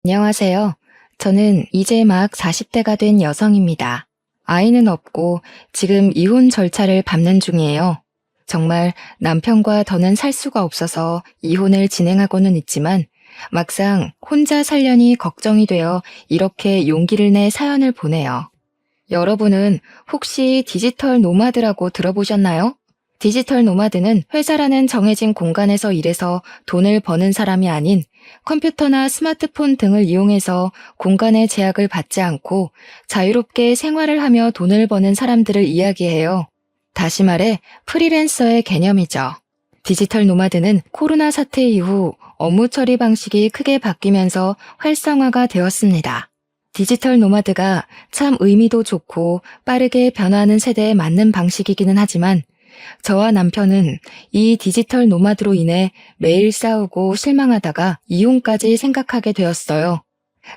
안녕하세요. 저는 이제 막 40대가 된 여성입니다. 아이는 없고 지금 이혼 절차를 밟는 중이에요. 정말 남편과 더는 살 수가 없어서 이혼을 진행하고는 있지만 막상 혼자 살려니 걱정이 되어 이렇게 용기를 내 사연을 보내요. 여러분은 혹시 디지털 노마드라고 들어보셨나요? 디지털 노마드는 회사라는 정해진 공간에서 일해서 돈을 버는 사람이 아닌 컴퓨터나 스마트폰 등을 이용해서 공간의 제약을 받지 않고 자유롭게 생활을 하며 돈을 버는 사람들을 이야기해요. 다시 말해 프리랜서의 개념이죠. 디지털 노마드는 코로나 사태 이후 업무 처리 방식이 크게 바뀌면서 활성화가 되었습니다. 디지털 노마드가 참 의미도 좋고 빠르게 변화하는 세대에 맞는 방식이기는 하지만 저와 남편은 이 디지털 노마드로 인해 매일 싸우고 실망하다가 이혼까지 생각하게 되었어요.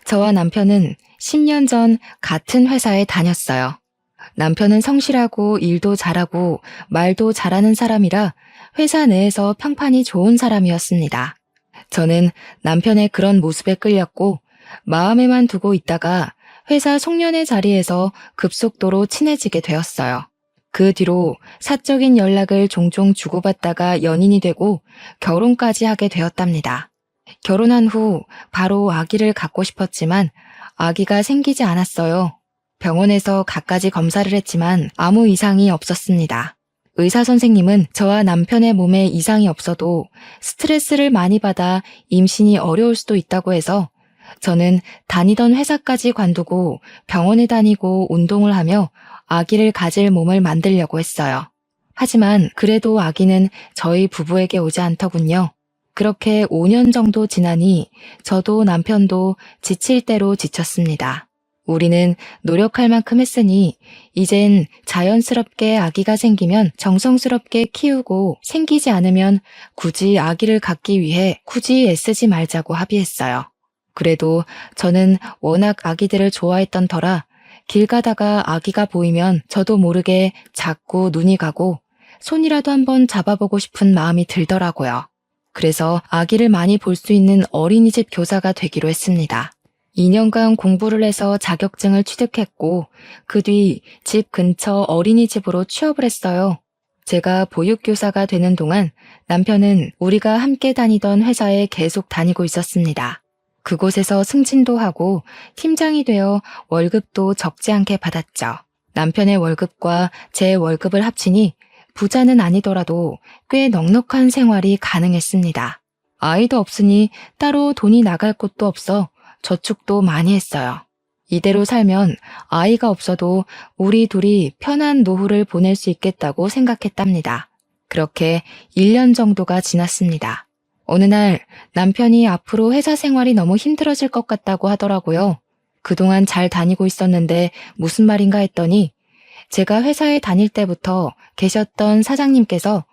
저와 남편은 10년 전 같은 회사에 다녔어요. 남편은 성실하고 일도 잘하고 말도 잘하는 사람이라 회사 내에서 평판이 좋은 사람이었습니다. 저는 남편의 그런 모습에 끌렸고 마음에만 두고 있다가 회사 송년회 자리에서 급속도로 친해지게 되었어요. 그 뒤로 사적인 연락을 종종 주고받다가 연인이 되고 결혼까지 하게 되었답니다. 결혼한 후 바로 아기를 갖고 싶었지만 아기가 생기지 않았어요. 병원에서 갖가지 검사를 했지만 아무 이상이 없었습니다. 의사 선생님은 저와 남편의 몸에 이상이 없어도 스트레스를 많이 받아 임신이 어려울 수도 있다고 해서 저는 다니던 회사까지 관두고 병원에 다니고 운동을 하며 아기를 가질 몸을 만들려고 했어요. 하지만 그래도 아기는 저희 부부에게 오지 않더군요. 그렇게 5년 정도 지나니 저도 남편도 지칠 대로 지쳤습니다. 우리는 노력할 만큼 했으니 이젠 자연스럽게 아기가 생기면 정성스럽게 키우고 생기지 않으면 굳이 아기를 갖기 위해 굳이 애쓰지 말자고 합의했어요. 그래도 저는 워낙 아기들을 좋아했던 터라 길 가다가 아기가 보이면 저도 모르게 자꾸 눈이 가고 손이라도 한번 잡아보고 싶은 마음이 들더라고요. 그래서 아기를 많이 볼 수 있는 어린이집 교사가 되기로 했습니다. 2년간 공부를 해서 자격증을 취득했고 그 뒤 집 근처 어린이집으로 취업을 했어요. 제가 보육교사가 되는 동안 남편은 우리가 함께 다니던 회사에 계속 다니고 있었습니다. 그곳에서 승진도 하고 팀장이 되어 월급도 적지 않게 받았죠. 남편의 월급과 제 월급을 합치니 부자는 아니더라도 꽤 넉넉한 생활이 가능했습니다. 아이도 없으니 따로 돈이 나갈 곳도 없어 저축도 많이 했어요. 이대로 살면 아이가 없어도 우리 둘이 편한 노후를 보낼 수 있겠다고 생각했답니다. 그렇게 1년 정도가 지났습니다. 어느 날 남편이 앞으로 회사 생활이 너무 힘들어질 것 같다고 하더라고요. 그동안 잘 다니고 있었는데 무슨 말인가 했더니 제가 회사에 다닐 때부터 계셨던 사장님께서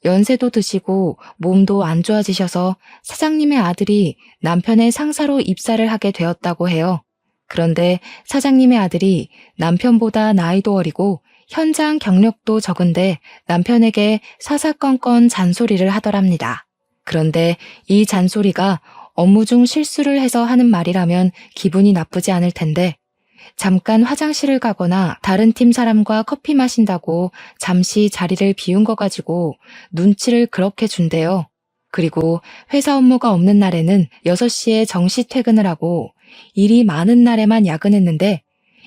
연세도 드시고 몸도 안 좋아지셔서 사장님의 아들이 남편의 상사로 입사를 하게 되었다고 해요. 그런데 사장님의 아들이 남편보다 나이도 어리고 현장 경력도 적은데 남편에게 사사건건 잔소리를 하더랍니다. 그런데 이 잔소리가 업무 중 실수를 해서 하는 말이라면 기분이 나쁘지 않을 텐데 잠깐 화장실을 가거나 다른 팀 사람과 커피 마신다고 잠시 자리를 비운 거 가지고 눈치를 그렇게 준대요. 그리고 회사 업무가 없는 날에는 6시에 정시 퇴근을 하고 일이 많은 날에만 야근했는데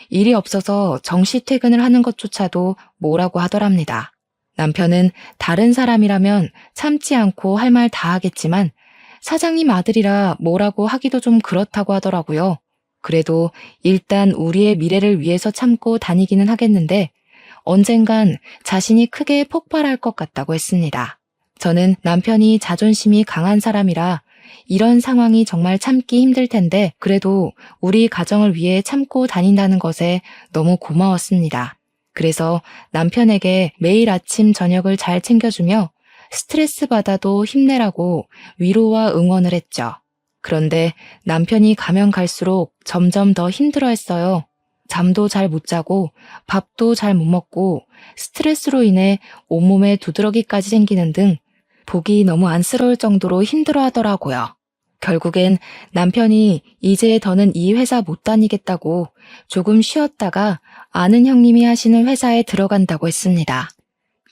일이 없어서 정시 퇴근을 하는 것조차도 뭐라고 하더랍니다. 남편은 다른 사람이라면 참지 않고 할 말 다 하겠지만 사장님 아들이라 뭐라고 하기도 좀 그렇다고 하더라고요. 그래도 일단 우리의 미래를 위해서 참고 다니기는 하겠는데 언젠간 자신이 크게 폭발할 것 같다고 했습니다. 저는 남편이 자존심이 강한 사람이라 이런 상황이 정말 참기 힘들 텐데 그래도 우리 가정을 위해 참고 다닌다는 것에 너무 고마웠습니다. 그래서 남편에게 매일 아침 저녁을 잘 챙겨주며 스트레스 받아도 힘내라고 위로와 응원을 했죠. 그런데 남편이 가면 갈수록 점점 더 힘들어했어요. 잠도 잘 못 자고 밥도 잘 못 먹고 스트레스로 인해 온몸에 두드러기까지 생기는 등 보기 너무 안쓰러울 정도로 힘들어하더라고요. 결국엔 남편이 이제 더는 이 회사 못 다니겠다고 조금 쉬었다가 아는 형님이 하시는 회사에 들어간다고 했습니다.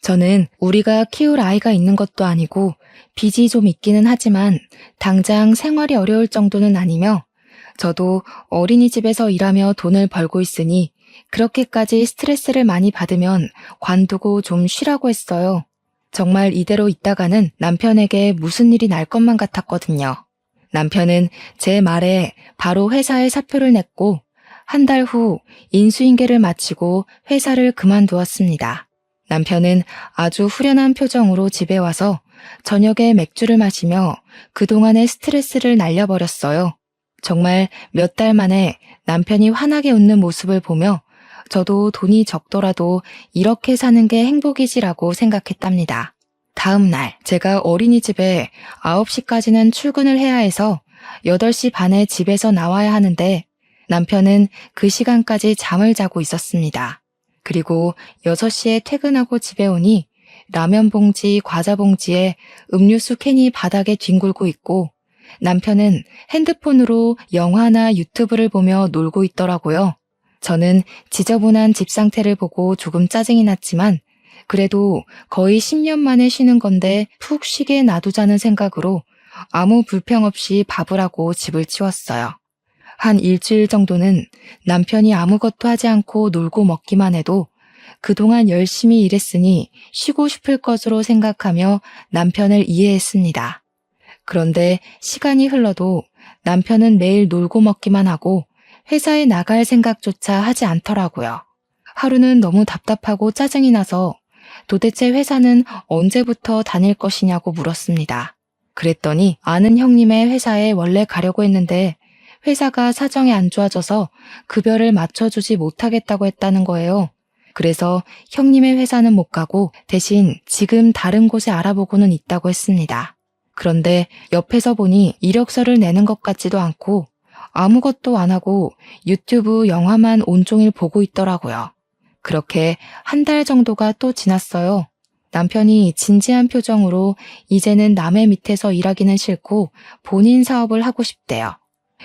저는 우리가 키울 아이가 있는 것도 아니고 빚이 좀 있기는 하지만 당장 생활이 어려울 정도는 아니며 저도 어린이집에서 일하며 돈을 벌고 있으니 그렇게까지 스트레스를 많이 받으면 관두고 좀 쉬라고 했어요. 정말 이대로 있다가는 남편에게 무슨 일이 날 것만 같았거든요. 남편은 제 말에 바로 회사에 사표를 냈고 한 달 후 인수인계를 마치고 회사를 그만두었습니다. 남편은 아주 후련한 표정으로 집에 와서 저녁에 맥주를 마시며 그동안의 스트레스를 날려버렸어요. 정말 몇 달 만에 남편이 환하게 웃는 모습을 보며 저도 돈이 적더라도 이렇게 사는 게 행복이지라고 생각했답니다. 다음 날 제가 어린이집에 9시까지는 출근을 해야 해서 8시 반에 집에서 나와야 하는데 남편은 그 시간까지 잠을 자고 있었습니다. 그리고 6시에 퇴근하고 집에 오니 라면 봉지, 과자 봉지에 음료수 캔이 바닥에 뒹굴고 있고 남편은 핸드폰으로 영화나 유튜브를 보며 놀고 있더라고요. 저는 지저분한 집 상태를 보고 조금 짜증이 났지만 그래도 거의 10년 만에 쉬는 건데 푹 쉬게 놔두자는 생각으로 아무 불평 없이 밥을 하고 집을 치웠어요. 한 일주일 정도는 남편이 아무것도 하지 않고 놀고 먹기만 해도 그동안 열심히 일했으니 쉬고 싶을 것으로 생각하며 남편을 이해했습니다. 그런데 시간이 흘러도 남편은 매일 놀고 먹기만 하고 회사에 나갈 생각조차 하지 않더라고요. 하루는 너무 답답하고 짜증이 나서 도대체 회사는 언제부터 다닐 것이냐고 물었습니다. 그랬더니 아는 형님의 회사에 원래 가려고 했는데 회사가 사정이 안 좋아져서 급여를 맞춰주지 못하겠다고 했다는 거예요. 그래서 형님의 회사는 못 가고 대신 지금 다른 곳에 알아보고는 있다고 했습니다. 그런데 옆에서 보니 이력서를 내는 것 같지도 않고 아무것도 안 하고 유튜브 영화만 온종일 보고 있더라고요. 그렇게 한 달 정도가 또 지났어요. 남편이 진지한 표정으로 이제는 남의 밑에서 일하기는 싫고 본인 사업을 하고 싶대요.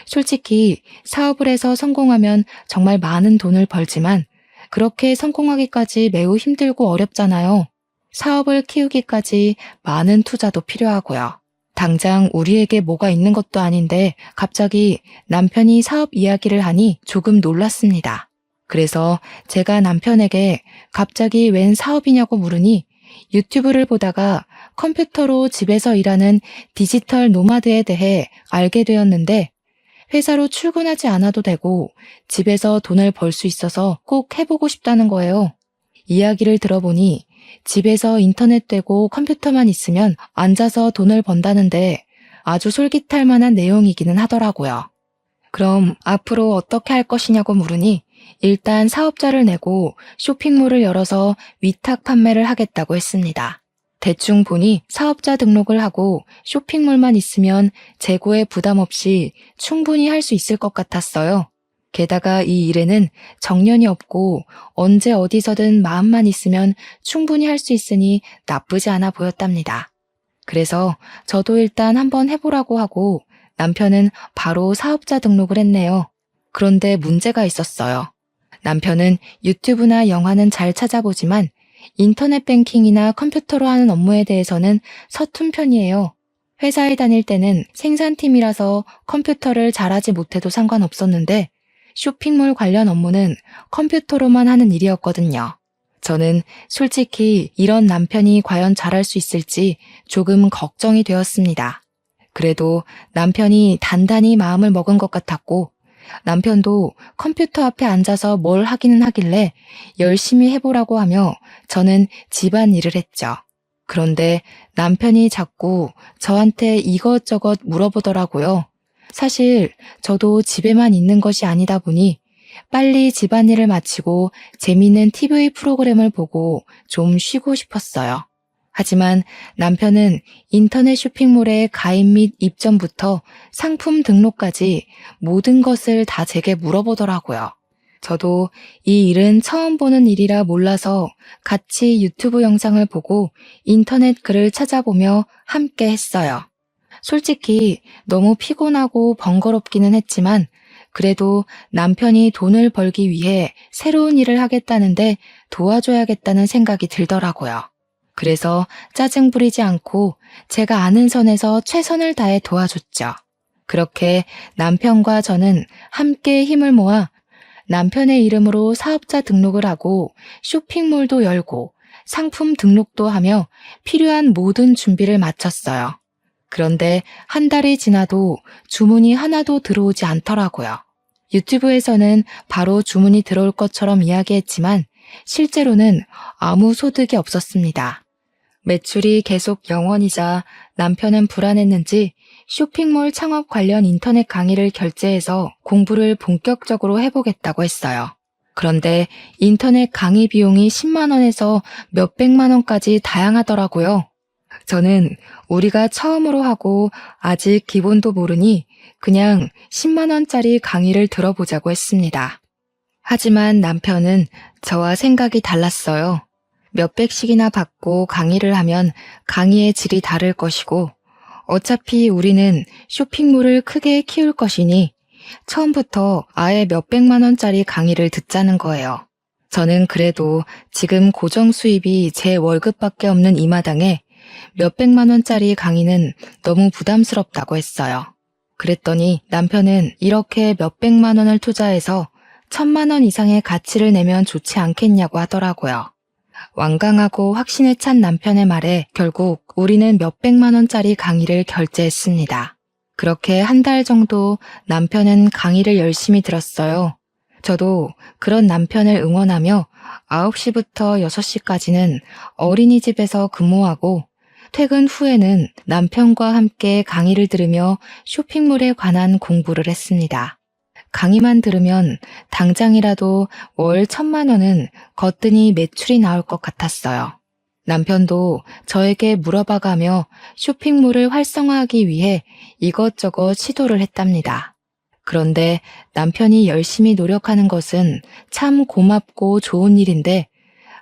솔직히 사업을 해서 성공하면 정말 많은 돈을 벌지만 그렇게 성공하기까지 매우 힘들고 어렵잖아요. 사업을 키우기까지 많은 투자도 필요하고요. 당장 우리에게 뭐가 있는 것도 아닌데 갑자기 남편이 사업 이야기를 하니 조금 놀랐습니다. 그래서 제가 남편에게 갑자기 웬 사업이냐고 물으니 유튜브를 보다가 컴퓨터로 집에서 일하는 디지털 노마드에 대해 알게 되었는데 회사로 출근하지 않아도 되고 집에서 돈을 벌 수 있어서 꼭 해보고 싶다는 거예요. 이야기를 들어보니 집에서 인터넷 되고 컴퓨터만 있으면 앉아서 돈을 번다는데 아주 솔깃할 만한 내용이기는 하더라고요. 그럼 앞으로 어떻게 할 것이냐고 물으니 일단 사업자를 내고 쇼핑몰을 열어서 위탁 판매를 하겠다고 했습니다. 대충 보니 사업자 등록을 하고 쇼핑몰만 있으면 재고에 부담 없이 충분히 할 수 있을 것 같았어요. 게다가 이 일에는 정년이 없고 언제 어디서든 마음만 있으면 충분히 할 수 있으니 나쁘지 않아 보였답니다. 그래서 저도 일단 한번 해보라고 하고 남편은 바로 사업자 등록을 했네요. 그런데 문제가 있었어요. 남편은 유튜브나 영화는 잘 찾아보지만 인터넷 뱅킹이나 컴퓨터로 하는 업무에 대해서는 서툰 편이에요. 회사에 다닐 때는 생산팀이라서 컴퓨터를 잘하지 못해도 상관없었는데 쇼핑몰 관련 업무는 컴퓨터로만 하는 일이었거든요. 저는 솔직히 이런 남편이 과연 잘할 수 있을지 조금 걱정이 되었습니다. 그래도 남편이 단단히 마음을 먹은 것 같았고 남편도 컴퓨터 앞에 앉아서 뭘 하기는 하길래 열심히 해보라고 하며 저는 집안일을 했죠. 그런데 남편이 자꾸 저한테 이것저것 물어보더라고요. 사실 저도 집에만 있는 것이 아니다 보니 빨리 집안일을 마치고 재미있는 TV 프로그램을 보고 좀 쉬고 싶었어요. 하지만 남편은 인터넷 쇼핑몰의 가입 및 입점부터 상품 등록까지 모든 것을 다 제게 물어보더라고요. 저도 이 일은 처음 보는 일이라 몰라서 같이 유튜브 영상을 보고 인터넷 글을 찾아보며 함께 했어요. 솔직히 너무 피곤하고 번거롭기는 했지만 그래도 남편이 돈을 벌기 위해 새로운 일을 하겠다는데 도와줘야겠다는 생각이 들더라고요. 그래서 짜증 부리지 않고 제가 아는 선에서 최선을 다해 도와줬죠. 그렇게 남편과 저는 함께 힘을 모아 남편의 이름으로 사업자 등록을 하고 쇼핑몰도 열고 상품 등록도 하며 필요한 모든 준비를 마쳤어요. 그런데 한 달이 지나도 주문이 하나도 들어오지 않더라고요. 유튜브에서는 바로 주문이 들어올 것처럼 이야기했지만 실제로는 아무 소득이 없었습니다. 매출이 계속 0원이자 남편은 불안했는지 쇼핑몰 창업 관련 인터넷 강의를 결제해서 공부를 본격적으로 해보겠다고 했어요. 그런데 인터넷 강의 비용이 10만 원에서 몇백만 원까지 다양하더라고요. 저는 우리가 처음으로 하고 아직 기본도 모르니 그냥 10만 원짜리 강의를 들어보자고 했습니다. 하지만 남편은 저와 생각이 달랐어요. 몇백씩이나 받고 강의를 하면 강의의 질이 다를 것이고 어차피 우리는 쇼핑몰을 크게 키울 것이니 처음부터 아예 몇백만 원짜리 강의를 듣자는 거예요. 저는 그래도 지금 고정 수입이 제 월급밖에 없는 이 마당에 몇백만 원짜리 강의는 너무 부담스럽다고 했어요. 그랬더니 남편은 이렇게 몇백만 원을 투자해서 1,000만 원 이상의 가치를 내면 좋지 않겠냐고 하더라고요. 완강하고 확신에 찬 남편의 말에 결국 우리는 몇백만 원짜리 강의를 결제했습니다. 그렇게 한 달 정도 남편은 강의를 열심히 들었어요. 저도 그런 남편을 응원하며 9시부터 6시까지는 어린이집에서 근무하고 퇴근 후에는 남편과 함께 강의를 들으며 쇼핑몰에 관한 공부를 했습니다. 강의만 들으면 당장이라도 월 1,000만 원은 거뜬히 매출이 나올 것 같았어요. 남편도 저에게 물어봐가며 쇼핑몰을 활성화하기 위해 이것저것 시도를 했답니다. 그런데 남편이 열심히 노력하는 것은 참 고맙고 좋은 일인데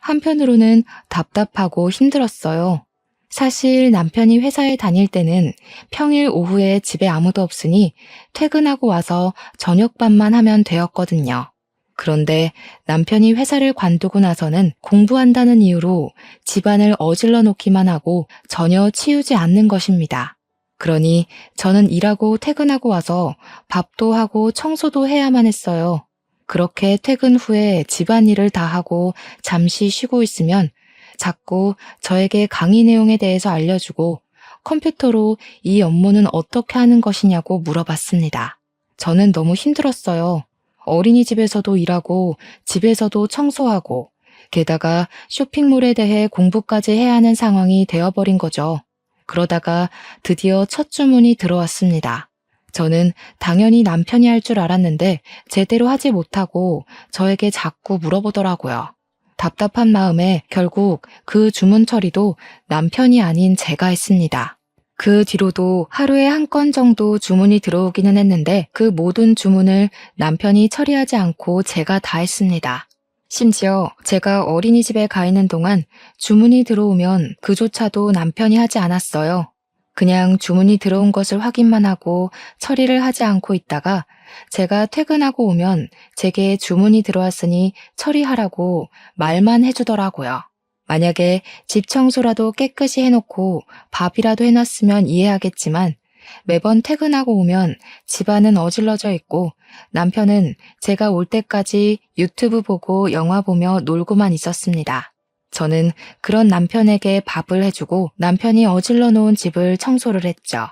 한편으로는 답답하고 힘들었어요. 사실 남편이 회사에 다닐 때는 평일 오후에 집에 아무도 없으니 퇴근하고 와서 저녁밥만 하면 되었거든요. 그런데 남편이 회사를 관두고 나서는 공부한다는 이유로 집안을 어질러 놓기만 하고 전혀 치우지 않는 것입니다. 그러니 저는 일하고 퇴근하고 와서 밥도 하고 청소도 해야만 했어요. 그렇게 퇴근 후에 집안일을 다 하고 잠시 쉬고 있으면 자꾸 저에게 강의 내용에 대해서 알려주고 컴퓨터로 이 업무는 어떻게 하는 것이냐고 물어봤습니다. 저는 너무 힘들었어요. 어린이집에서도 일하고 집에서도 청소하고 게다가 쇼핑몰에 대해 공부까지 해야 하는 상황이 되어버린 거죠. 그러다가 드디어 첫 주문이 들어왔습니다. 저는 당연히 남편이 할 줄 알았는데 제대로 하지 못하고 저에게 자꾸 물어보더라고요. 답답한 마음에 결국 그 주문 처리도 남편이 아닌 제가 했습니다. 그 뒤로도 하루에 한 건 정도 주문이 들어오기는 했는데 그 모든 주문을 남편이 처리하지 않고 제가 다 했습니다. 심지어 제가 어린이집에 가 있는 동안 주문이 들어오면 그조차도 남편이 하지 않았어요. 그냥 주문이 들어온 것을 확인만 하고 처리를 하지 않고 있다가 제가 퇴근하고 오면 제게 주문이 들어왔으니 처리하라고 말만 해주더라고요. 만약에 집 청소라도 깨끗이 해놓고 밥이라도 해놨으면 이해하겠지만 매번 퇴근하고 오면 집안은 어질러져 있고 남편은 제가 올 때까지 유튜브 보고 영화 보며 놀고만 있었습니다. 저는 그런 남편에게 밥을 해주고 남편이 어질러 놓은 집을 청소를 했죠.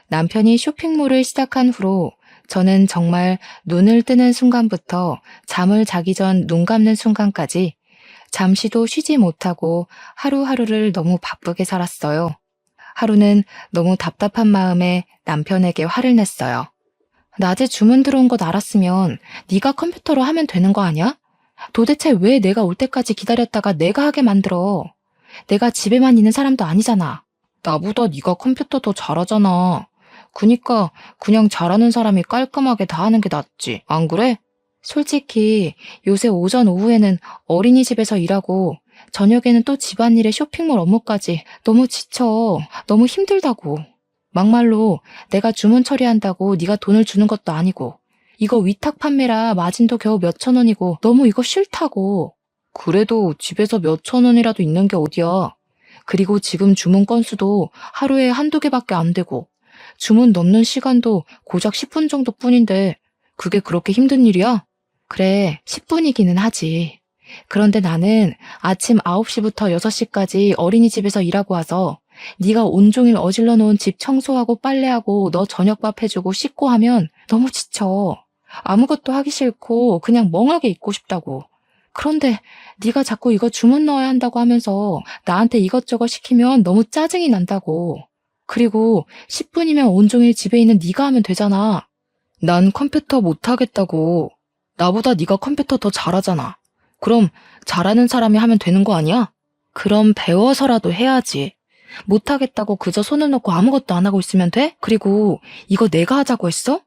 남편이 쇼핑몰을 시작한 후로 저는 정말 눈을 뜨는 순간부터 잠을 자기 전 눈 감는 순간까지 잠시도 쉬지 못하고 하루하루를 너무 바쁘게 살았어요. 하루는 너무 답답한 마음에 남편에게 화를 냈어요. 낮에 주문 들어온 것 알았으면 네가 컴퓨터로 하면 되는 거 아니야? 도대체 왜 내가 올 때까지 기다렸다가 내가 하게 만들어? 내가 집에만 있는 사람도 아니잖아. 나보다 네가 컴퓨터 더 잘하잖아. 그니까 그냥 잘하는 사람이 깔끔하게 다 하는 게 낫지. 안 그래? 솔직히 요새 오전 오후에는 어린이집에서 일하고 저녁에는 또 집안일에 쇼핑몰 업무까지 너무 지쳐. 너무 힘들다고. 막말로 내가 주문 처리한다고 네가 돈을 주는 것도 아니고 이거 위탁 판매라 마진도 겨우 몇천 원이고 너무 이거 싫다고. 그래도 집에서 몇천 원이라도 있는 게 어디야. 그리고 지금 주문 건수도 하루에 한두 개밖에 안 되고 주문 넣는 시간도 고작 10분 정도뿐인데 그게 그렇게 힘든 일이야? 그래, 10분이기는 하지. 그런데 나는 아침 9시부터 6시까지 어린이집에서 일하고 와서 네가 온종일 어질러 놓은 집 청소하고 빨래하고 너 저녁밥 해주고 씻고 하면 너무 지쳐. 아무것도 하기 싫고 그냥 멍하게 있고 싶다고. 그런데 네가 자꾸 이거 주문 넣어야 한다고 하면서 나한테 이것저것 시키면 너무 짜증이 난다고. 그리고 10분이면 온종일 집에 있는 네가 하면 되잖아. 난 컴퓨터 못하겠다고. 나보다 네가 컴퓨터 더 잘하잖아. 그럼 잘하는 사람이 하면 되는 거 아니야? 그럼 배워서라도 해야지. 못하겠다고 그저 손을 놓고 아무것도 안 하고 있으면 돼? 그리고 이거 내가 하자고 했어?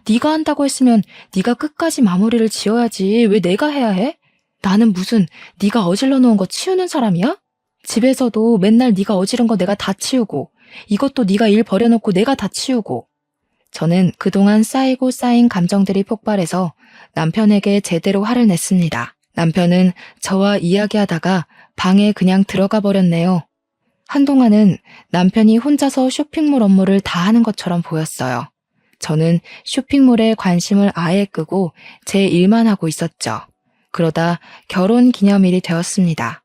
네가 한다고 했으면 네가 끝까지 마무리를 지어야지. 왜 내가 해야 해? 나는 무슨 네가 어질러 놓은 거 치우는 사람이야? 집에서도 맨날 네가 어지른 거 내가 다 치우고 이것도 네가 일 버려놓고 내가 다 치우고. 저는 그동안 쌓이고 쌓인 감정들이 폭발해서 남편에게 제대로 화를 냈습니다. 남편은 저와 이야기하다가 방에 그냥 들어가 버렸네요. 한동안은 남편이 혼자서 쇼핑몰 업무를 다 하는 것처럼 보였어요. 저는 쇼핑몰에 관심을 아예 끄고 제 일만 하고 있었죠. 그러다 결혼 기념일이 되었습니다.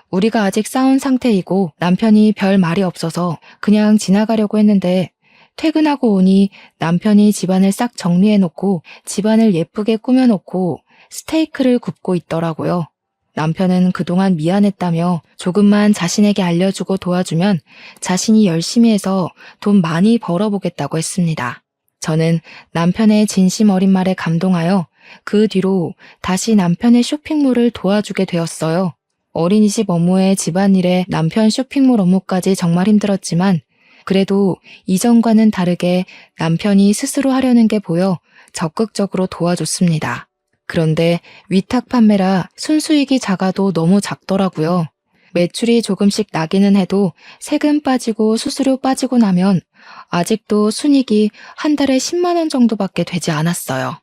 우리가 아직 싸운 상태이고 남편이 별 말이 없어서 그냥 지나가려고 했는데 퇴근하고 오니 남편이 집안을 싹 정리해놓고 집안을 예쁘게 꾸며놓고 스테이크를 굽고 있더라고요. 남편은 그동안 미안했다며 조금만 자신에게 알려주고 도와주면 자신이 열심히 해서 돈 많이 벌어보겠다고 했습니다. 저는 남편의 진심 어린 말에 감동하여 그 뒤로 다시 남편의 쇼핑몰을 도와주게 되었어요. 어린이집 업무에 집안일에 남편 쇼핑몰 업무까지 정말 힘들었지만 그래도 이전과는 다르게 남편이 스스로 하려는 게 보여 적극적으로 도와줬습니다. 그런데 위탁 판매라 순수익이 작아도 너무 작더라고요. 매출이 조금씩 나기는 해도 세금 빠지고 수수료 빠지고 나면 아직도 순익이 한 달에 10만 원 정도밖에 되지 않았어요.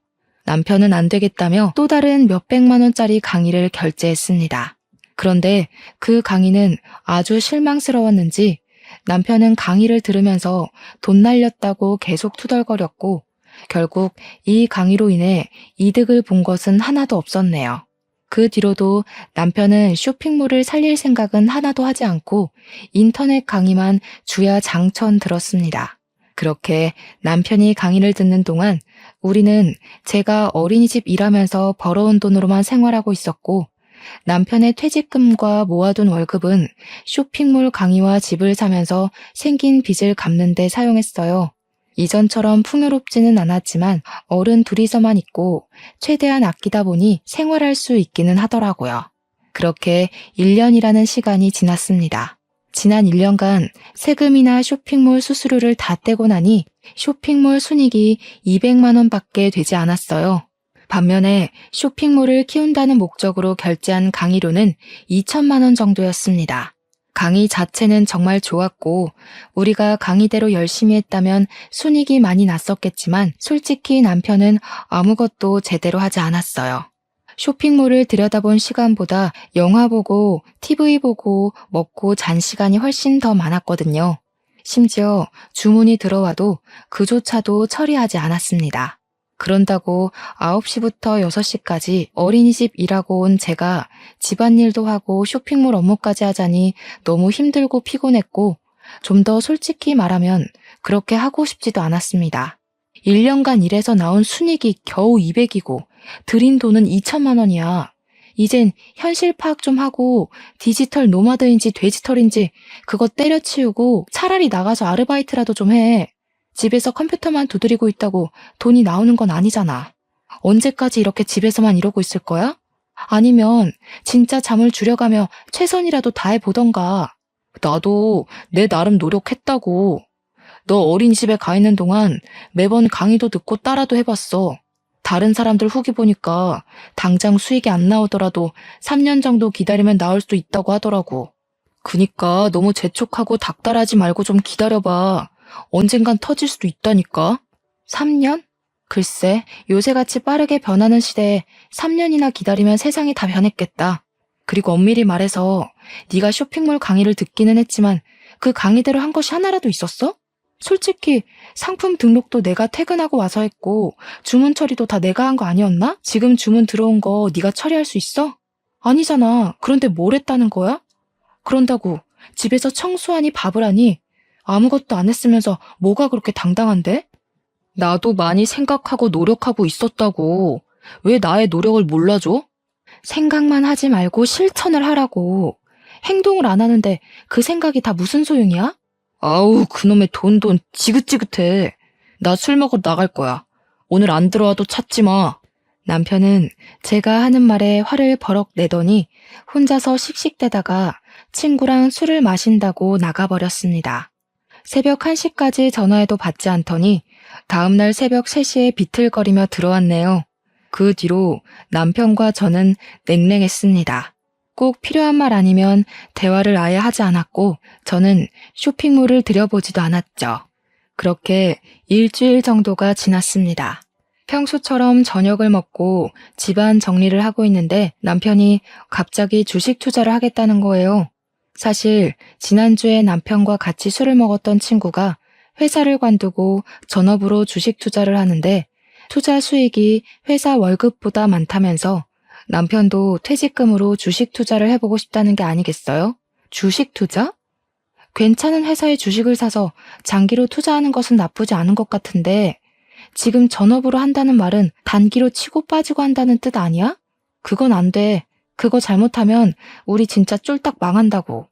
남편은 안 되겠다며 또 다른 몇백만 원짜리 강의를 결제했습니다. 그런데 그 강의는 아주 실망스러웠는지 남편은 강의를 들으면서 돈 날렸다고 계속 투덜거렸고 결국 이 강의로 인해 이득을 본 것은 하나도 없었네요. 그 뒤로도 남편은 쇼핑몰을 살릴 생각은 하나도 하지 않고 인터넷 강의만 주야 장천 들었습니다. 그렇게 남편이 강의를 듣는 동안 우리는 제가 어린이집 일하면서 벌어온 돈으로만 생활하고 있었고 남편의 퇴직금과 모아둔 월급은 쇼핑몰 강의와 집을 사면서 생긴 빚을 갚는 데 사용했어요. 이전처럼 풍요롭지는 않았지만 어른 둘이서만 있고 최대한 아끼다 보니 생활할 수 있기는 하더라고요. 그렇게 1년이라는 시간이 지났습니다. 지난 1년간 세금이나 쇼핑몰 수수료를 다 떼고 나니 쇼핑몰 순익이 200만 원밖에 되지 않았어요. 반면에 쇼핑몰을 키운다는 목적으로 결제한 강의료는 2천만 원 정도였습니다. 강의 자체는 정말 좋았고 우리가 강의대로 열심히 했다면 순익이 많이 났었겠지만 솔직히 남편은 아무것도 제대로 하지 않았어요. 쇼핑몰을 들여다본 시간보다 영화 보고 TV 보고 먹고 잔 시간이 훨씬 더 많았거든요. 심지어 주문이 들어와도 그조차도 처리하지 않았습니다. 그런다고 9시부터 6시까지 어린이집 일하고 온 제가 집안일도 하고 쇼핑몰 업무까지 하자니 너무 힘들고 피곤했고 좀 더 솔직히 말하면 그렇게 하고 싶지도 않았습니다. 1년간 일해서 나온 순익이 겨우 200이고 들인 돈은 2천만 원이야. 이젠 현실 파악 좀 하고 디지털 노마드인지 돼지털인지 그거 때려치우고 차라리 나가서 아르바이트라도 좀 해. 집에서 컴퓨터만 두드리고 있다고 돈이 나오는 건 아니잖아. 언제까지 이렇게 집에서만 이러고 있을 거야? 아니면 진짜 잠을 줄여가며 최선이라도 다해보던가. 나도 내 나름 노력했다고. 너 어린이집에 가 있는 동안 매번 강의도 듣고 따라도 해봤어. 다른 사람들 후기 보니까 당장 수익이 안 나오더라도 3년 정도 기다리면 나올 수 있다고 하더라고. 그니까 너무 재촉하고 닥달하지 말고 좀 기다려봐. 언젠간 터질 수도 있다니까. 3년? 글쎄, 요새같이 빠르게 변하는 시대에 3년이나 기다리면 세상이 다 변했겠다. 그리고 엄밀히 말해서 네가 쇼핑몰 강의를 듣기는 했지만 그 강의대로 한 것이 하나라도 있었어? 솔직히 상품 등록도 내가 퇴근하고 와서 했고 주문 처리도 다 내가 한 거 아니었나? 지금 주문 들어온 거 네가 처리할 수 있어? 아니잖아. 그런데 뭘 했다는 거야? 그런다고 집에서 청소하니 밥을 하니 아무것도 안 했으면서 뭐가 그렇게 당당한데? 나도 많이 생각하고 노력하고 있었다고. 왜 나의 노력을 몰라줘? 생각만 하지 말고 실천을 하라고. 행동을 안 하는데 그 생각이 다 무슨 소용이야? 아우, 그놈의 돈 지긋지긋해. 나 술 먹으러 나갈 거야. 오늘 안 들어와도 찾지 마. 남편은 제가 하는 말에 화를 버럭 내더니 혼자서 씩씩대다가 친구랑 술을 마신다고 나가버렸습니다. 새벽 1시까지 전화해도 받지 않더니 다음날 새벽 3시에 비틀거리며 들어왔네요. 그 뒤로 남편과 저는 냉랭했습니다. 꼭 필요한 말 아니면 대화를 아예 하지 않았고 저는 쇼핑몰을 들여보지도 않았죠. 그렇게 일주일 정도가 지났습니다. 평소처럼 저녁을 먹고 집안 정리를 하고 있는데 남편이 갑자기 주식 투자를 하겠다는 거예요. 사실 지난주에 남편과 같이 술을 먹었던 친구가 회사를 관두고 전업으로 주식 투자를 하는데 투자 수익이 회사 월급보다 많다면서 남편도 퇴직금으로 주식 투자를 해보고 싶다는 게 아니겠어요? 주식 투자? 괜찮은 회사의 주식을 사서 장기로 투자하는 것은 나쁘지 않은 것 같은데 지금 전업으로 한다는 말은 단기로 치고 빠지고 한다는 뜻 아니야? 그건 안 돼. 그거 잘못하면 우리 진짜 쫄딱 망한다고.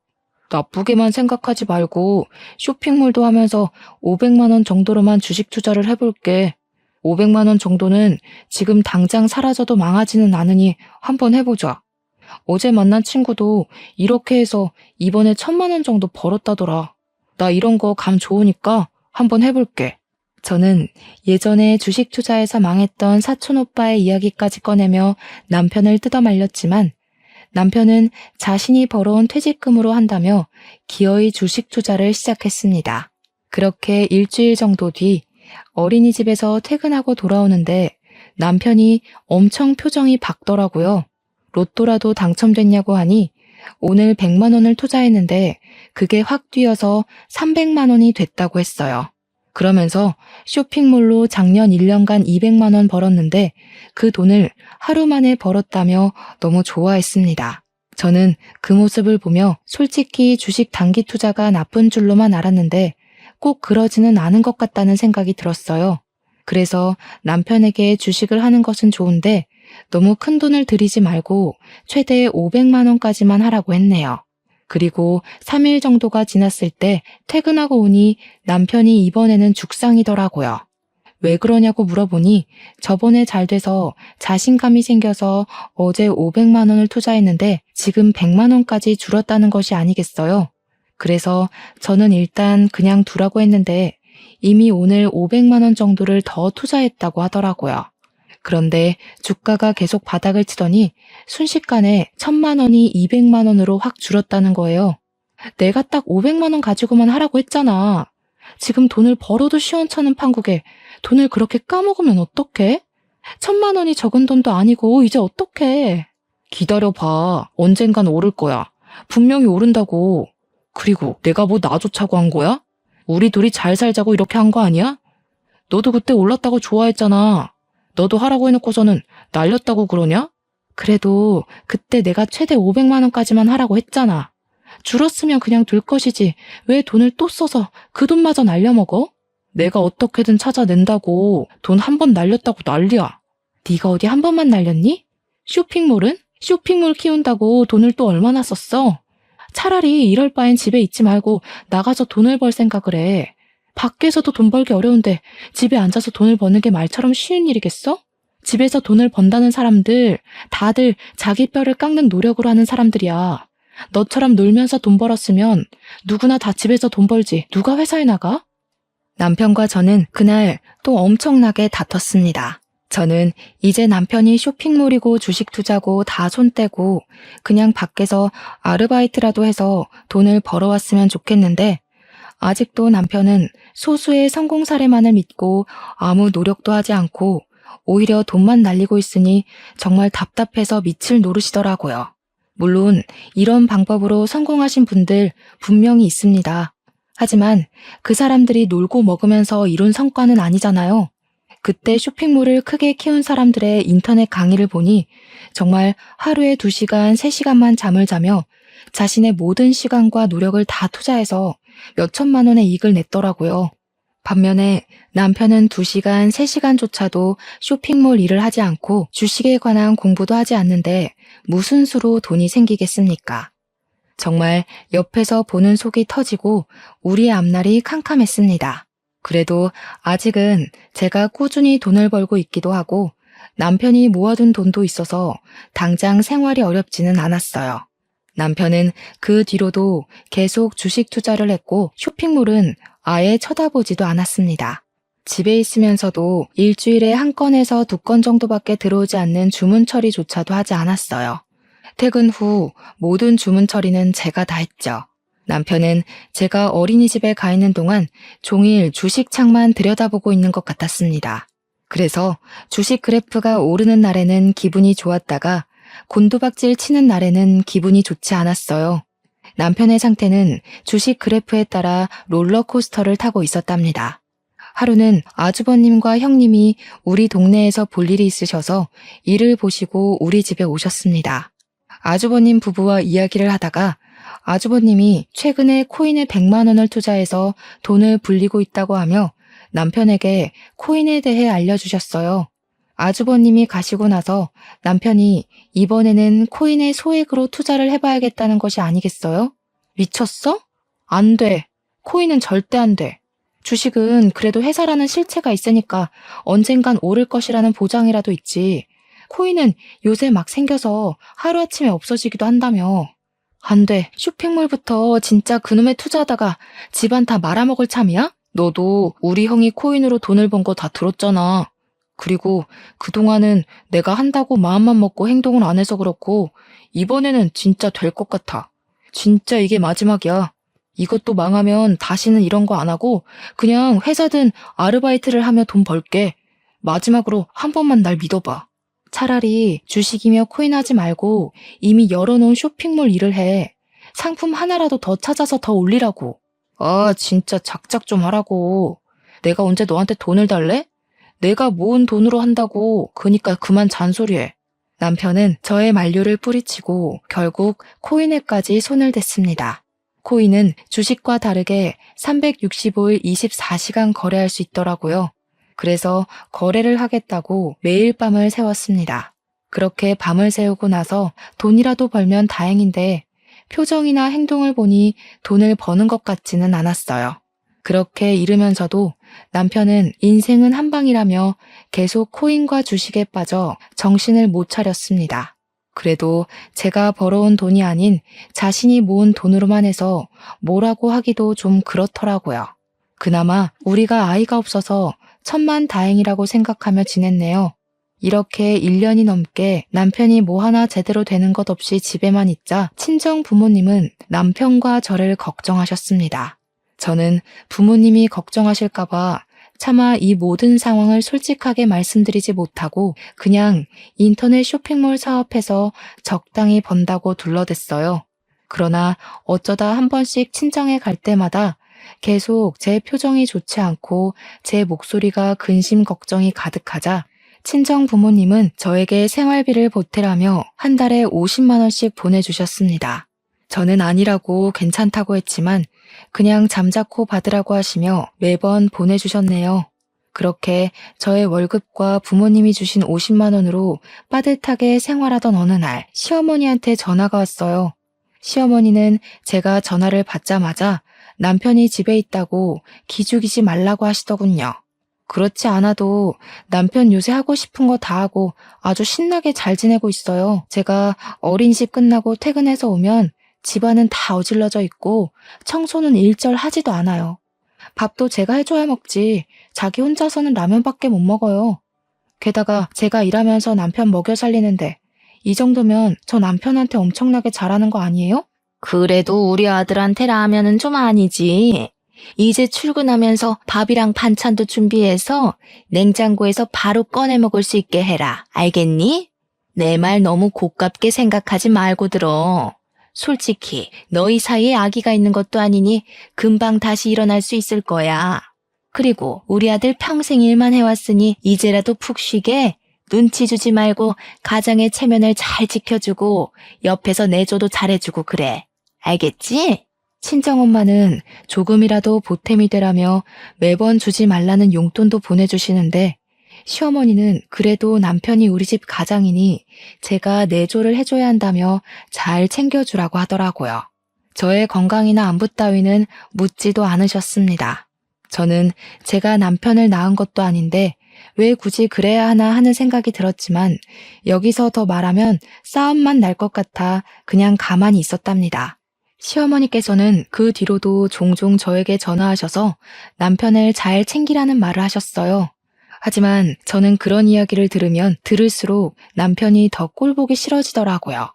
나쁘게만 생각하지 말고 쇼핑몰도 하면서 500만 원 정도로만 주식 투자를 해볼게. 500만 원 정도는 지금 당장 사라져도 망하지는 않으니 한번 해보자. 어제 만난 친구도 이렇게 해서 이번에 1000만 원 정도 벌었다더라. 나 이런 거 감 좋으니까 한번 해볼게. 저는 예전에 주식 투자에서 망했던 사촌 오빠의 이야기까지 꺼내며 남편을 뜯어말렸지만 남편은 자신이 벌어온 퇴직금으로 한다며 기어이 주식 투자를 시작했습니다. 그렇게 일주일 정도 뒤 어린이집에서 퇴근하고 돌아오는데 남편이 엄청 표정이 밝더라고요. 로또라도 당첨됐냐고 하니 오늘 100만 원을 투자했는데 그게 확 뛰어서 300만 원이 됐다고 했어요. 그러면서 쇼핑몰로 작년 1년간 200만 원 벌었는데 그 돈을 하루 만에 벌었다며 너무 좋아했습니다. 저는 그 모습을 보며 솔직히 주식 단기 투자가 나쁜 줄로만 알았는데 꼭 그러지는 않은 것 같다는 생각이 들었어요. 그래서 남편에게 주식을 하는 것은 좋은데 너무 큰 돈을 들이지 말고 최대 500만 원까지만 하라고 했네요. 그리고 3일 정도가 지났을 때 퇴근하고 오니 남편이 이번에는 죽상이더라고요. 왜 그러냐고 물어보니 저번에 잘 돼서 자신감이 생겨서 어제 500만 원을 투자했는데 지금 100만 원까지 줄었다는 것이 아니겠어요? 그래서 저는 일단 그냥 두라고 했는데 이미 오늘 500만 원 정도를 더 투자했다고 하더라고요. 그런데 주가가 계속 바닥을 치더니 순식간에 1000만 원이 200만 원으로 확 줄었다는 거예요. 내가 딱 500만 원 가지고만 하라고 했잖아. 지금 돈을 벌어도 시원찮은 판국에 돈을 그렇게 까먹으면 어떡해? 1000만 원이 적은 돈도 아니고 이제 어떡해? 기다려봐. 언젠간 오를 거야. 분명히 오른다고. 그리고 내가 뭐 나조차고 한 거야? 우리 둘이 잘 살자고 이렇게 한 거 아니야? 너도 그때 올랐다고 좋아했잖아. 너도 하라고 해놓고서는 날렸다고 그러냐? 그래도 그때 내가 최대 500만 원까지만 하라고 했잖아. 줄었으면 그냥 둘 것이지 왜 돈을 또 써서 그 돈마저 날려먹어? 내가 어떻게든 찾아낸다고. 돈 한 번 날렸다고 난리야. 네가 어디 한 번만 날렸니? 쇼핑몰은? 쇼핑몰 키운다고 돈을 또 얼마나 썼어? 차라리 이럴 바엔 집에 있지 말고 나가서 돈을 벌 생각을 해. 밖에서도 돈 벌기 어려운데 집에 앉아서 돈을 버는 게 말처럼 쉬운 일이겠어? 집에서 돈을 번다는 사람들 다들 자기 뼈를 깎는 노력으로 하는 사람들이야. 너처럼 놀면서 돈 벌었으면 누구나 다 집에서 돈 벌지 누가 회사에 나가? 남편과 저는 그날 또 엄청나게 다퉜습니다. 저는 이제 남편이 쇼핑몰이고 주식 투자고 다 손 떼고 그냥 밖에서 아르바이트라도 해서 돈을 벌어왔으면 좋겠는데 아직도 남편은 소수의 성공 사례만을 믿고 아무 노력도 하지 않고 오히려 돈만 날리고 있으니 정말 답답해서 미칠 노릇이더라고요. 물론 이런 방법으로 성공하신 분들 분명히 있습니다. 하지만 그 사람들이 놀고 먹으면서 이룬 성과는 아니잖아요. 그때 쇼핑몰을 크게 키운 사람들의 인터넷 강의를 보니 정말 하루에 2시간, 3시간만 잠을 자며 자신의 모든 시간과 노력을 다 투자해서 몇 천만 원의 이익을 냈더라고요. 반면에 남편은 2시간, 3시간조차도 쇼핑몰 일을 하지 않고 주식에 관한 공부도 하지 않는데 무슨 수로 돈이 생기겠습니까? 정말 옆에서 보는 속이 터지고 우리의 앞날이 캄캄했습니다. 그래도 아직은 제가 꾸준히 돈을 벌고 있기도 하고 남편이 모아둔 돈도 있어서 당장 생활이 어렵지는 않았어요. 남편은 그 뒤로도 계속 주식 투자를 했고 쇼핑몰은 아예 쳐다보지도 않았습니다. 집에 있으면서도 일주일에 1건에서 2건 정도밖에 들어오지 않는 주문 처리조차도 하지 않았어요. 퇴근 후 모든 주문 처리는 제가 다 했죠. 남편은 제가 어린이집에 가 있는 동안 종일 주식 창만 들여다보고 있는 것 같았습니다. 그래서 주식 그래프가 오르는 날에는 기분이 좋았다가 곤두박질 치는 날에는 기분이 좋지 않았어요. 남편의 상태는 주식 그래프에 따라 롤러코스터를 타고 있었답니다. 하루는 아주버님과 형님이 우리 동네에서 볼 일이 있으셔서 일을 보시고 우리 집에 오셨습니다. 아주버님 부부와 이야기를 하다가 아주버님이 최근에 코인에 100만 원을 투자해서 돈을 불리고 있다고 하며 남편에게 코인에 대해 알려주셨어요. 아주버님이 가시고 나서 남편이 이번에는 코인에 소액으로 투자를 해봐야겠다는 것이 아니겠어요? 미쳤어? 안 돼. 코인은 절대 안 돼. 주식은 그래도 회사라는 실체가 있으니까 언젠간 오를 것이라는 보장이라도 있지. 코인은 요새 막 생겨서 하루아침에 없어지기도 한다며. 안 돼. 쇼핑몰부터 진짜 그놈의 투자하다가 집안 다 말아먹을 참이야? 너도 우리 형이 코인으로 돈을 번 거 다 들었잖아. 그리고 그동안은 내가 한다고 마음만 먹고 행동을 안 해서 그렇고 이번에는 진짜 될 것 같아. 진짜 이게 마지막이야. 이것도 망하면 다시는 이런 거 안 하고 그냥 회사든 아르바이트를 하며 돈 벌게. 마지막으로 한 번만 날 믿어봐. 차라리 주식이며 코인 하지 말고 이미 열어놓은 쇼핑몰 일을 해. 상품 하나라도 더 찾아서 더 올리라고. 아, 진짜 작작 좀 하라고. 내가 언제 너한테 돈을 달래? 내가 모은 돈으로 한다고. 그니까 그만 잔소리해. 남편은 저의 만류를 뿌리치고 결국 코인에까지 손을 댔습니다. 코인은 주식과 다르게 365일 24시간 거래할 수 있더라고요. 그래서 거래를 하겠다고 매일 밤을 새웠습니다. 그렇게 밤을 새우고 나서 돈이라도 벌면 다행인데 표정이나 행동을 보니 돈을 버는 것 같지는 않았어요. 그렇게 이르면서도 남편은 인생은 한방이라며 계속 코인과 주식에 빠져 정신을 못 차렸습니다. 그래도 제가 벌어온 돈이 아닌 자신이 모은 돈으로만 해서 뭐라고 하기도 좀 그렇더라고요. 그나마 우리가 아이가 없어서 천만다행이라고 생각하며 지냈네요. 이렇게 1년이 넘게 남편이 뭐 하나 제대로 되는 것 없이 집에만 있자 친정 부모님은 남편과 저를 걱정하셨습니다. 저는 부모님이 걱정하실까봐 차마 이 모든 상황을 솔직하게 말씀드리지 못하고 그냥 인터넷 쇼핑몰 사업해서 적당히 번다고 둘러댔어요. 그러나 어쩌다 한 번씩 친정에 갈 때마다 계속 제 표정이 좋지 않고 제 목소리가 근심 걱정이 가득하자 친정 부모님은 저에게 생활비를 보태라며 한 달에 50만 원씩 보내주셨습니다. 저는 아니라고 괜찮다고 했지만 그냥 잠자코 받으라고 하시며 매번 보내주셨네요. 그렇게 저의 월급과 부모님이 주신 50만 원으로 빠듯하게 생활하던 어느 날 시어머니한테 전화가 왔어요. 시어머니는 제가 전화를 받자마자 남편이 집에 있다고 기죽이지 말라고 하시더군요. 그렇지 않아도 남편 요새 하고 싶은 거 다 하고 아주 신나게 잘 지내고 있어요. 제가 어린이집 끝나고 퇴근해서 오면 집안은 다 어질러져 있고 청소는 일절 하지도 않아요. 밥도 제가 해줘야 먹지 자기 혼자서는 라면밖에 못 먹어요. 게다가 제가 일하면서 남편 먹여 살리는데 이 정도면 저 남편한테 엄청나게 잘하는 거 아니에요? 그래도 우리 아들한테 라면은 좀 아니지. 이제 출근하면서 밥이랑 반찬도 준비해서 냉장고에서 바로 꺼내 먹을 수 있게 해라. 알겠니? 내 말 너무 고깝게 생각하지 말고 들어. 솔직히 너희 사이에 아기가 있는 것도 아니니 금방 다시 일어날 수 있을 거야. 그리고 우리 아들 평생 일만 해왔으니 이제라도 푹 쉬게 눈치 주지 말고 가정의 체면을 잘 지켜주고 옆에서 내조도 잘해주고 그래. 알겠지? 친정엄마는 조금이라도 보탬이 되라며 매번 주지 말라는 용돈도 보내주시는데 시어머니는 그래도 남편이 우리 집 가장이니 제가 내조를 해줘야 한다며 잘 챙겨주라고 하더라고요. 저의 건강이나 안부 따위는 묻지도 않으셨습니다. 저는 제가 남편을 낳은 것도 아닌데 왜 굳이 그래야 하나 하는 생각이 들었지만 여기서 더 말하면 싸움만 날 것 같아 그냥 가만히 있었답니다. 시어머니께서는 그 뒤로도 종종 저에게 전화하셔서 남편을 잘 챙기라는 말을 하셨어요. 하지만 저는 그런 이야기를 들으면 들을수록 남편이 더 꼴보기 싫어지더라고요.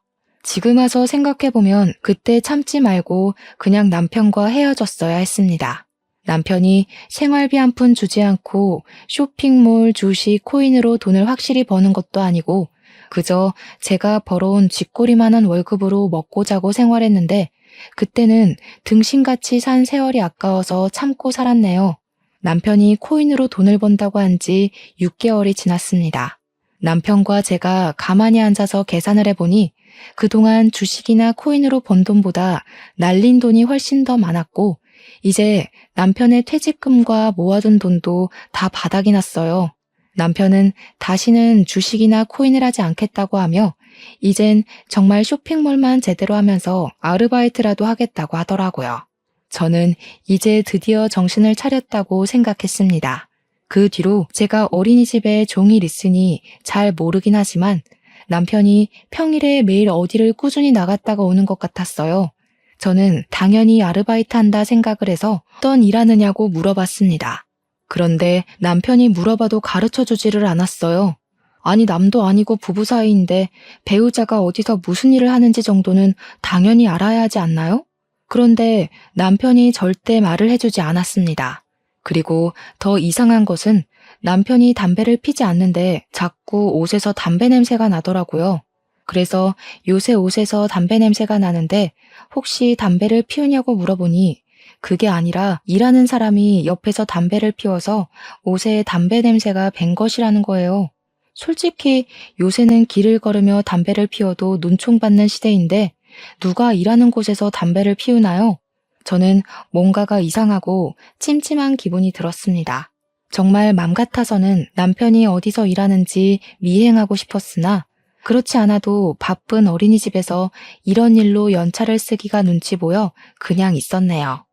지금 와서 생각해보면 그때 참지 말고 그냥 남편과 헤어졌어야 했습니다. 남편이 생활비 한 푼 주지 않고 쇼핑몰, 주식, 코인으로 돈을 확실히 버는 것도 아니고 그저 제가 벌어온 쥐꼬리만한 월급으로 먹고 자고 생활했는데 그때는 등신같이 산 세월이 아까워서 참고 살았네요. 남편이 코인으로 돈을 번다고 한 지 6개월이 지났습니다. 남편과 제가 가만히 앉아서 계산을 해보니 그동안 주식이나 코인으로 번 돈보다 날린 돈이 훨씬 더 많았고 이제 남편의 퇴직금과 모아둔 돈도 다 바닥이 났어요. 남편은 다시는 주식이나 코인을 하지 않겠다고 하며 이젠 정말 쇼핑몰만 제대로 하면서 아르바이트라도 하겠다고 하더라고요. 저는 이제 드디어 정신을 차렸다고 생각했습니다. 그 뒤로 제가 어린이집에 종일 있으니 잘 모르긴 하지만 남편이 평일에 매일 어디를 꾸준히 나갔다가 오는 것 같았어요. 저는 당연히 아르바이트 한다 생각을 해서 어떤 일 하느냐고 물어봤습니다. 그런데 남편이 물어봐도 가르쳐주지를 않았어요. 아니 남도 아니고 부부 사이인데 배우자가 어디서 무슨 일을 하는지 정도는 당연히 알아야 하지 않나요? 그런데 남편이 절대 말을 해주지 않았습니다. 그리고 더 이상한 것은 남편이 담배를 피지 않는데 자꾸 옷에서 담배 냄새가 나더라고요. 그래서 요새 옷에서 담배 냄새가 나는데 혹시 담배를 피우냐고 물어보니 그게 아니라 일하는 사람이 옆에서 담배를 피워서 옷에 담배 냄새가 밴 것이라는 거예요. 솔직히 요새는 길을 걸으며 담배를 피워도 눈총받는 시대인데 누가 일하는 곳에서 담배를 피우나요? 저는 뭔가가 이상하고 찜찜한 기분이 들었습니다. 정말 맘 같아서는 남편이 어디서 일하는지 미행하고 싶었으나 그렇지 않아도 바쁜 어린이집에서 이런 일로 연차를 쓰기가 눈치 보여 그냥 있었네요.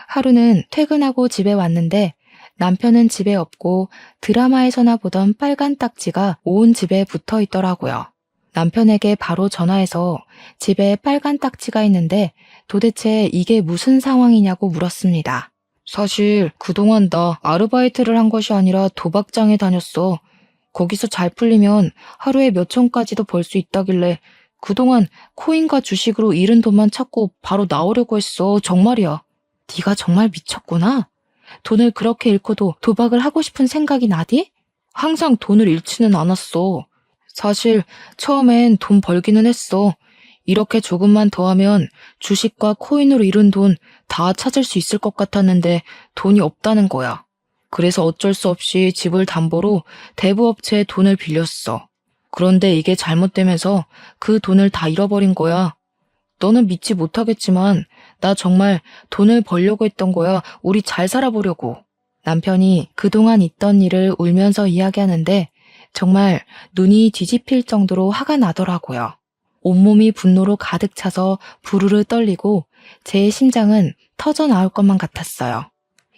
하루는 퇴근하고 집에 왔는데 남편은 집에 없고 드라마에서나 보던 빨간 딱지가 온 집에 붙어 있더라고요. 남편에게 바로 전화해서 집에 빨간 딱지가 있는데 도대체 이게 무슨 상황이냐고 물었습니다. 사실 그동안 나 아르바이트를 한 것이 아니라 도박장에 다녔어. 거기서 잘 풀리면 하루에 몇 천까지도 벌 수 있다길래 그동안 코인과 주식으로 잃은 돈만 찾고 바로 나오려고 했어. 정말이야. 네가 정말 미쳤구나. 돈을 그렇게 잃고도 도박을 하고 싶은 생각이 나디? 항상 돈을 잃지는 않았어. 사실 처음엔 돈 벌기는 했어. 이렇게 조금만 더 하면 주식과 코인으로 잃은 돈 다 찾을 수 있을 것 같았는데 돈이 없다는 거야. 그래서 어쩔 수 없이 집을 담보로 대부업체에 돈을 빌렸어. 그런데 이게 잘못되면서 그 돈을 다 잃어버린 거야. 너는 믿지 못하겠지만 나 정말 돈을 벌려고 했던 거야. 우리 잘 살아보려고. 남편이 그동안 있던 일을 울면서 이야기하는데 정말 눈이 뒤집힐 정도로 화가 나더라고요. 온몸이 분노로 가득 차서 부르르 떨리고 제 심장은 터져 나올 것만 같았어요.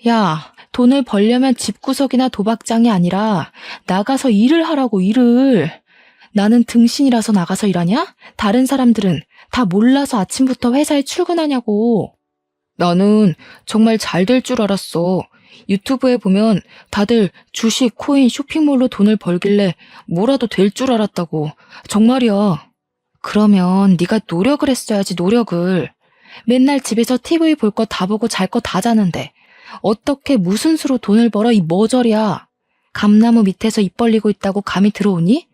야, 돈을 벌려면 집구석이나 도박장이 아니라 나가서 일을 하라고, 일을. 나는 등신이라서 나가서 일하냐? 다른 사람들은 다 몰라서 아침부터 회사에 출근하냐고. 나는 정말 잘 될 줄 알았어. 유튜브에 보면 다들 주식, 코인, 쇼핑몰로 돈을 벌길래 뭐라도 될 줄 알았다고. 정말이야. 그러면 네가 노력을 했어야지, 노력을. 맨날 집에서 TV 볼 거 다 보고 잘 거 다 자는데 어떻게 무슨 수로 돈을 벌어 이 머저리야. 감나무 밑에서 입 벌리고 있다고 감이 들어오니?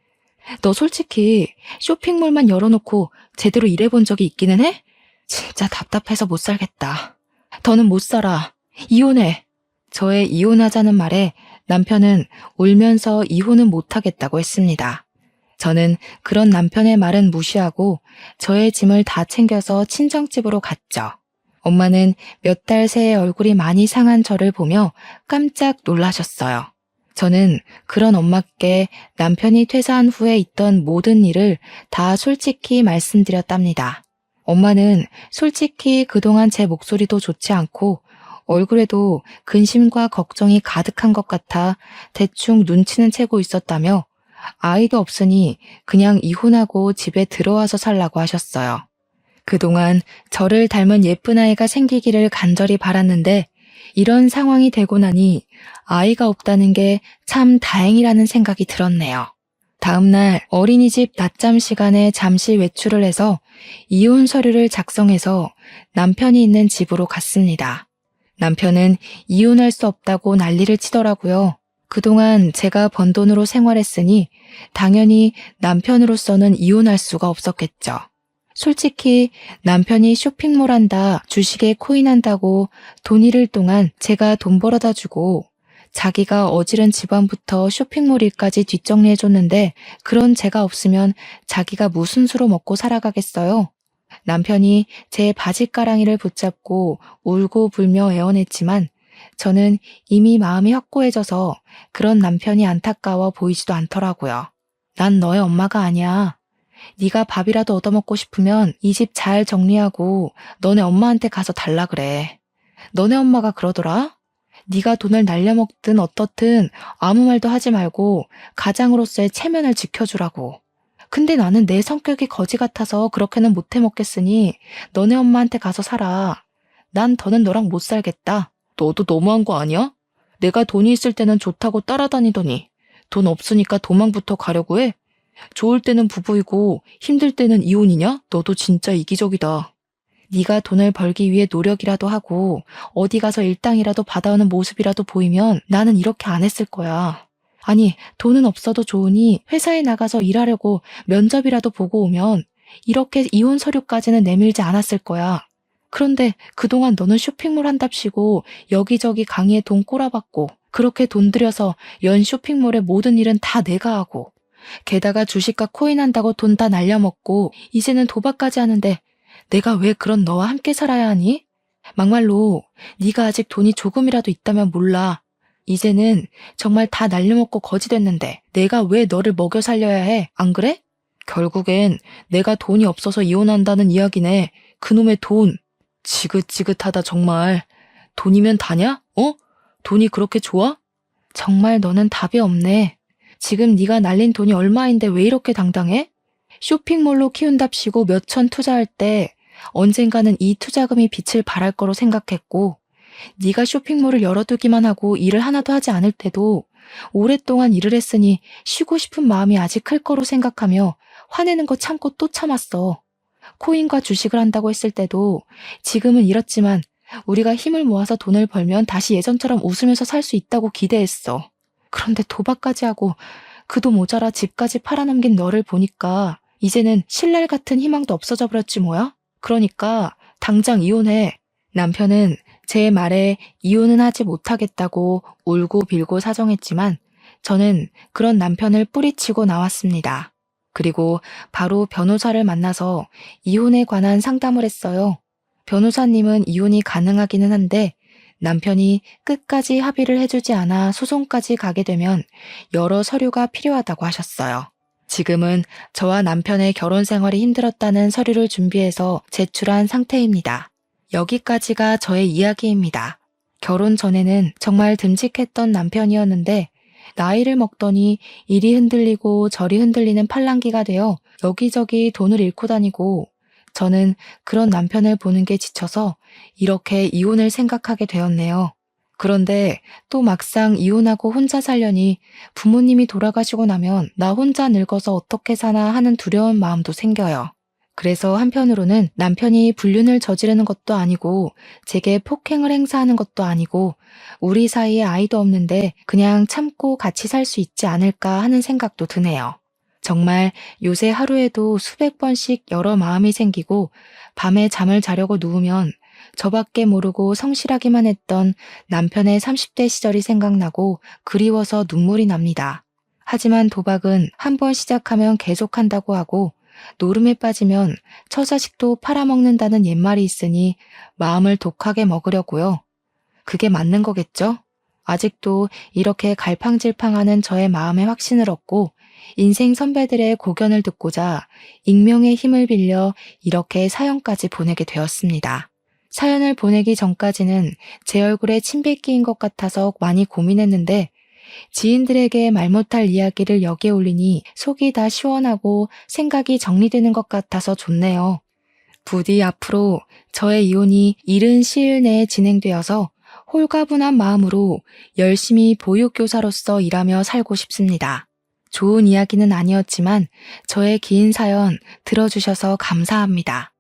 너 솔직히 쇼핑몰만 열어놓고 제대로 일해본 적이 있기는 해? 진짜 답답해서 못 살겠다. 더는 못 살아. 이혼해. 저의 이혼하자는 말에 남편은 울면서 이혼은 못하겠다고 했습니다. 저는 그런 남편의 말은 무시하고 저의 짐을 다 챙겨서 친정집으로 갔죠. 엄마는 몇 달 새에 얼굴이 많이 상한 저를 보며 깜짝 놀라셨어요. 저는 그런 엄마께 남편이 퇴사한 후에 있던 모든 일을 다 솔직히 말씀드렸답니다. 엄마는 솔직히 그동안 제 목소리도 좋지 않고 얼굴에도 근심과 걱정이 가득한 것 같아 대충 눈치는 채고 있었다며 아이도 없으니 그냥 이혼하고 집에 들어와서 살라고 하셨어요. 그동안 저를 닮은 예쁜 아이가 생기기를 간절히 바랐는데 이런 상황이 되고 나니 아이가 없다는 게 참 다행이라는 생각이 들었네요. 다음 날 어린이집 낮잠 시간에 잠시 외출을 해서 이혼 서류를 작성해서 남편이 있는 집으로 갔습니다. 남편은 이혼할 수 없다고 난리를 치더라고요. 그동안 제가 번 돈으로 생활했으니 당연히 남편으로서는 이혼할 수가 없었겠죠. 솔직히 남편이 쇼핑몰 한다, 주식에 코인한다고 돈 잃을 동안 제가 돈 벌어다 주고 자기가 어지른 집안부터 쇼핑몰 일까지 뒷정리해줬는데 그런 제가 없으면 자기가 무슨 수로 먹고 살아가겠어요? 남편이 제 바지가랑이를 붙잡고 울고 불며 애원했지만 저는 이미 마음이 확고해져서 그런 남편이 안타까워 보이지도 않더라고요. 난 너의 엄마가 아니야. 네가 밥이라도 얻어먹고 싶으면 이 집 잘 정리하고 너네 엄마한테 가서 달라 그래. 너네 엄마가 그러더라. 네가 돈을 날려먹든 어떻든 아무 말도 하지 말고 가장으로서의 체면을 지켜주라고. 근데 나는 내 성격이 거지 같아서 그렇게는 못 해먹겠으니 너네 엄마한테 가서 살아. 난 더는 너랑 못 살겠다. 너도 너무한 거 아니야? 내가 돈이 있을 때는 좋다고 따라다니더니 돈 없으니까 도망부터 가려고 해? 좋을 때는 부부이고 힘들 때는 이혼이냐? 너도 진짜 이기적이다. 네가 돈을 벌기 위해 노력이라도 하고 어디 가서 일당이라도 받아오는 모습이라도 보이면 나는 이렇게 안 했을 거야. 아니, 돈은 없어도 좋으니 회사에 나가서 일하려고 면접이라도 보고 오면 이렇게 이혼 서류까지는 내밀지 않았을 거야. 그런데 그동안 너는 쇼핑몰 한답시고 여기저기 강의에 돈 꼬라박고 그렇게 돈 들여서 연 쇼핑몰의 모든 일은 다 내가 하고 게다가 주식과 코인 한다고 돈 다 날려먹고 이제는 도박까지 하는데 내가 왜 그런 너와 함께 살아야 하니? 막말로 네가 아직 돈이 조금이라도 있다면 몰라. 이제는 정말 다 날려먹고 거지 됐는데 내가 왜 너를 먹여 살려야 해? 안 그래? 결국엔 내가 돈이 없어서 이혼한다는 이야기네. 그놈의 돈. 지긋지긋하다 정말. 돈이면 다냐? 어? 돈이 그렇게 좋아? 정말 너는 답이 없네. 지금 네가 날린 돈이 얼마인데 왜 이렇게 당당해? 쇼핑몰로 키운답시고 몇천 투자할 때 언젠가는 이 투자금이 빛을 발할 거로 생각했고 네가 쇼핑몰을 열어두기만 하고 일을 하나도 하지 않을 때도 오랫동안 일을 했으니 쉬고 싶은 마음이 아직 클 거로 생각하며 화내는 거 참고 또 참았어. 코인과 주식을 한다고 했을 때도 지금은 이렇지만 우리가 힘을 모아서 돈을 벌면 다시 예전처럼 웃으면서 살 수 있다고 기대했어. 그런데 도박까지 하고 그도 모자라 집까지 팔아넘긴 너를 보니까 이제는 신랄 같은 희망도 없어져 버렸지 뭐야? 그러니까 당장 이혼해. 남편은 제 말에 이혼은 하지 못하겠다고 울고 빌고 사정했지만 저는 그런 남편을 뿌리치고 나왔습니다. 그리고 바로 변호사를 만나서 이혼에 관한 상담을 했어요. 변호사님은 이혼이 가능하기는 한데 남편이 끝까지 합의를 해주지 않아 소송까지 가게 되면 여러 서류가 필요하다고 하셨어요. 지금은 저와 남편의 결혼 생활이 힘들었다는 서류를 준비해서 제출한 상태입니다. 여기까지가 저의 이야기입니다. 결혼 전에는 정말 듬직했던 남편이었는데 나이를 먹더니 이리 흔들리고 저리 흔들리는 팔랑귀가 되어 여기저기 돈을 잃고 다니고 저는 그런 남편을 보는 게 지쳐서 이렇게 이혼을 생각하게 되었네요. 그런데 또 막상 이혼하고 혼자 살려니 부모님이 돌아가시고 나면 나 혼자 늙어서 어떻게 사나 하는 두려운 마음도 생겨요. 그래서 한편으로는 남편이 불륜을 저지르는 것도 아니고 제게 폭행을 행사하는 것도 아니고 우리 사이에 아이도 없는데 그냥 참고 같이 살 수 있지 않을까 하는 생각도 드네요. 정말 요새 하루에도 수백 번씩 여러 마음이 생기고 밤에 잠을 자려고 누우면 저밖에 모르고 성실하기만 했던 남편의 30대 시절이 생각나고 그리워서 눈물이 납니다. 하지만 도박은 한 번 시작하면 계속한다고 하고 노름에 빠지면 처자식도 팔아먹는다는 옛말이 있으니 마음을 독하게 먹으려고요. 그게 맞는 거겠죠? 아직도 이렇게 갈팡질팡하는 저의 마음에 확신을 얻고 인생 선배들의 고견을 듣고자 익명의 힘을 빌려 이렇게 사연까지 보내게 되었습니다. 사연을 보내기 전까지는 제 얼굴에 침 뱉기인 것 같아서 많이 고민했는데 지인들에게 말 못할 이야기를 여기에 올리니 속이 다 시원하고 생각이 정리되는 것 같아서 좋네요. 부디 앞으로 저의 이혼이 이른 시일 내에 진행되어서 홀가분한 마음으로 열심히 보육교사로서 일하며 살고 싶습니다. 좋은 이야기는 아니었지만 저의 긴 사연 들어주셔서 감사합니다.